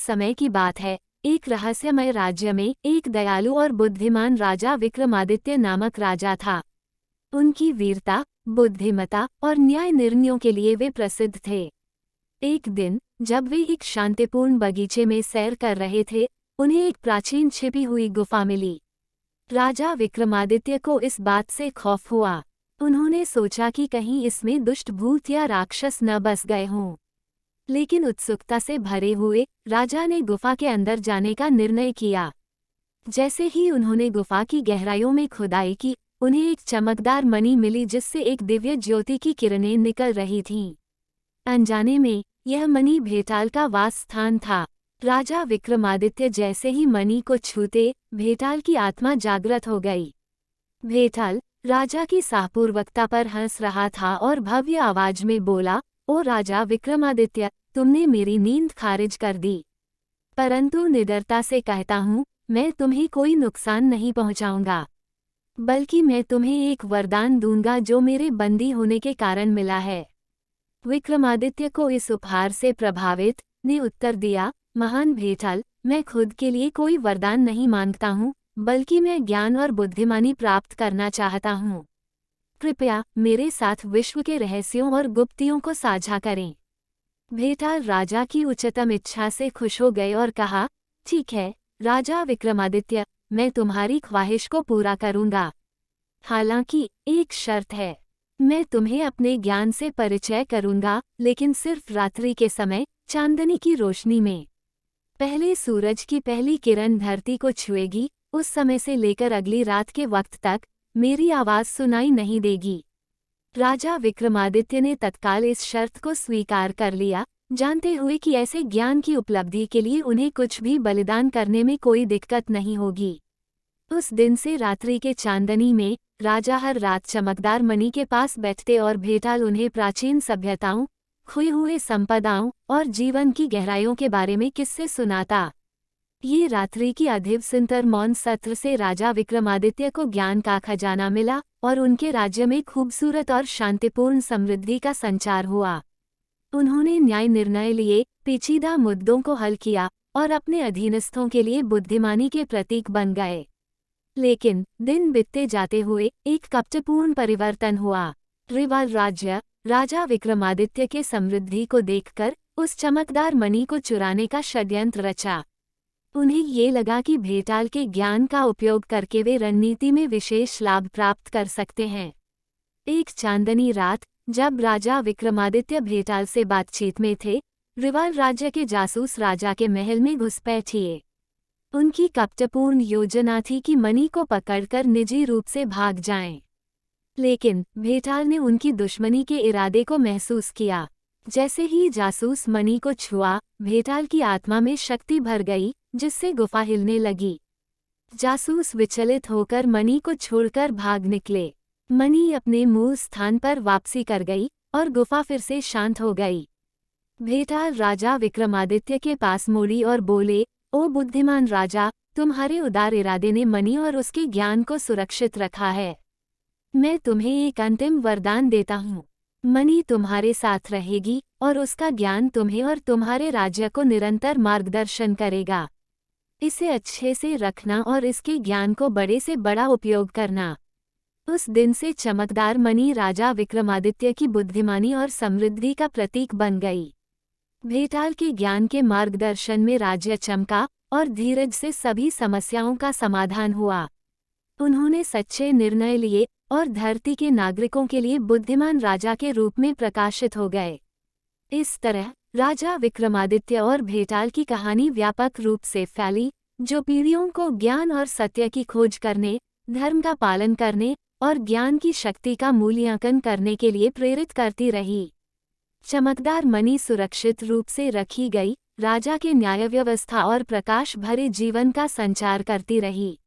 समय की बात है। एक रहस्यमय राज्य में एक दयालु और बुद्धिमान राजा विक्रमादित्य नामक राजा था। उनकी वीरता, बुद्धिमत्ता और न्याय निर्णयों के लिए वे प्रसिद्ध थे। एक दिन जब वे एक शांतिपूर्ण बगीचे में सैर कर रहे थे, उन्हें एक प्राचीन छिपी हुई गुफा मिली। राजा विक्रमादित्य को इस बात से खौफ हुआ। उन्होंने सोचा कि कहीं इसमें दुष्ट भूत या राक्षस न बस गए हों। लेकिन उत्सुकता से भरे हुए राजा ने गुफा के अंदर जाने का निर्णय किया। जैसे ही उन्होंने गुफा की गहराइयों में खुदाई की, उन्हें एक चमकदार मणि मिली जिससे एक दिव्य ज्योति की किरणें निकल रही थीं। अनजाने में यह मणि भेटाल का वास स्थान था। राजा विक्रमादित्य जैसे ही मणि को छूते, भेटाल की आत्मा जागृत हो गई। भेटाल राजा की साहपूर्वकता पर हंस रहा था और भव्य आवाज में बोला, ओ राजा विक्रमादित्य, तुमने मेरी नींद खारिज कर दी। परंतु निडरता से कहता हूँ, मैं तुम्हें कोई नुकसान नहीं पहुँचाऊंगा, बल्कि मैं तुम्हें एक वरदान दूंगा जो मेरे बंदी होने के कारण मिला है। विक्रमादित्य को इस उपहार से प्रभावित ने उत्तर दिया, महान भेटाल, मैं खुद के लिए कोई वरदान नहीं मांगता हूँ, बल्कि मैं ज्ञान और बुद्धिमानी प्राप्त करना चाहता हूँ। कृपया मेरे साथ विश्व के रहस्यों और गुप्तियों को साझा करें। भेटाल राजा की उच्चतम इच्छा से खुश हो गए और कहा, ठीक है राजा विक्रमादित्य, मैं तुम्हारी ख्वाहिश को पूरा करूंगा। हालांकि एक शर्त है, मैं तुम्हें अपने ज्ञान से परिचय करूंगा, लेकिन सिर्फ रात्रि के समय, चांदनी की रोशनी में। पहले सूरज की पहली किरण धरती को छुएगी, उस समय से लेकर अगली रात के वक्त तक मेरी आवाज सुनाई नहीं देगी। राजा विक्रमादित्य ने तत्काल इस शर्त को स्वीकार कर लिया, जानते हुए कि ऐसे ज्ञान की उपलब्धि के लिए उन्हें कुछ भी बलिदान करने में कोई दिक्कत नहीं होगी। उस दिन से रात्रि के चांदनी में राजा हर रात चमकदार मणि के पास बैठते और भेटाल उन्हें प्राचीन सभ्यताओं, खोए हुए संपदाओं और जीवन की गहराइयों के बारे में किस्से सुनाता। ये रात्रि की अधिवसिंतर मौन सत्र से राजा विक्रमादित्य को ज्ञान का खजाना मिला और उनके राज्य में खूबसूरत और शांतिपूर्ण समृद्धि का संचार हुआ। उन्होंने न्याय निर्णय लिए, पेचीदा मुद्दों को हल किया और अपने अधीनस्थों के लिए बुद्धिमानी के प्रतीक बन गए। लेकिन दिन बीतते जाते हुए एक कपटपूर्ण परिवर्तन हुआ। रिवाल राज्य राजा विक्रमादित्य के समृद्धि को देखकर उस चमकदार मणि को चुराने का षड्यंत्र रचा। उन्हें ये लगा कि भेटाल के ज्ञान का उपयोग करके वे रणनीति में विशेष लाभ प्राप्त कर सकते हैं। एक चांदनी रात जब राजा विक्रमादित्य भेटाल से बातचीत में थे, रिवाल राज्य के जासूस राजा के महल में घुसपैठिए। उनकी कपटपूर्ण योजना थी कि मणि को पकड़कर निजी रूप से भाग जाएं। लेकिन भेटाल ने उनकी दुश्मनी के इरादे को महसूस किया। जैसे ही जासूस मणि को छुआ, भेटाल की आत्मा में शक्ति भर गई, जिससे गुफा हिलने लगी। जासूस विचलित होकर मणि को छोड़कर भाग निकले। मणि अपने मूल स्थान पर वापसी कर गई और गुफा फिर से शांत हो गई। भेटाल राजा विक्रमादित्य के पास मुड़ी और बोले, ओ बुद्धिमान राजा, तुम्हारे उदार इरादे ने मणि और उसके ज्ञान को सुरक्षित रखा है। मैं तुम्हें एक अंतिम वरदान देता हूँ। मणि तुम्हारे साथ रहेगी और उसका ज्ञान तुम्हें और तुम्हारे राज्य को निरंतर मार्गदर्शन करेगा। इसे अच्छे से रखना और इसके ज्ञान को बड़े से बड़ा उपयोग करना। उस दिन से चमकदार मणि राजा विक्रमादित्य की बुद्धिमानी और समृद्धि का प्रतीक बन गई। भेटाल के ज्ञान के मार्गदर्शन में राज्य चमका और धीरज से सभी समस्याओं का समाधान हुआ। उन्होंने सच्चे निर्णय लिए और धरती के नागरिकों के लिए बुद्धिमान राजा के रूप में प्रकाशित हो गए। इस तरह राजा विक्रमादित्य और भेटाल की कहानी व्यापक रूप से फैली, जो पीढ़ियों को ज्ञान और सत्य की खोज करने, धर्म का पालन करने और ज्ञान की शक्ति का मूल्यांकन करने के लिए प्रेरित करती रही। चमकदार मणि सुरक्षित रूप से रखी गई, राजा के न्याय व्यवस्था और प्रकाश भरे जीवन का संचार करती रही।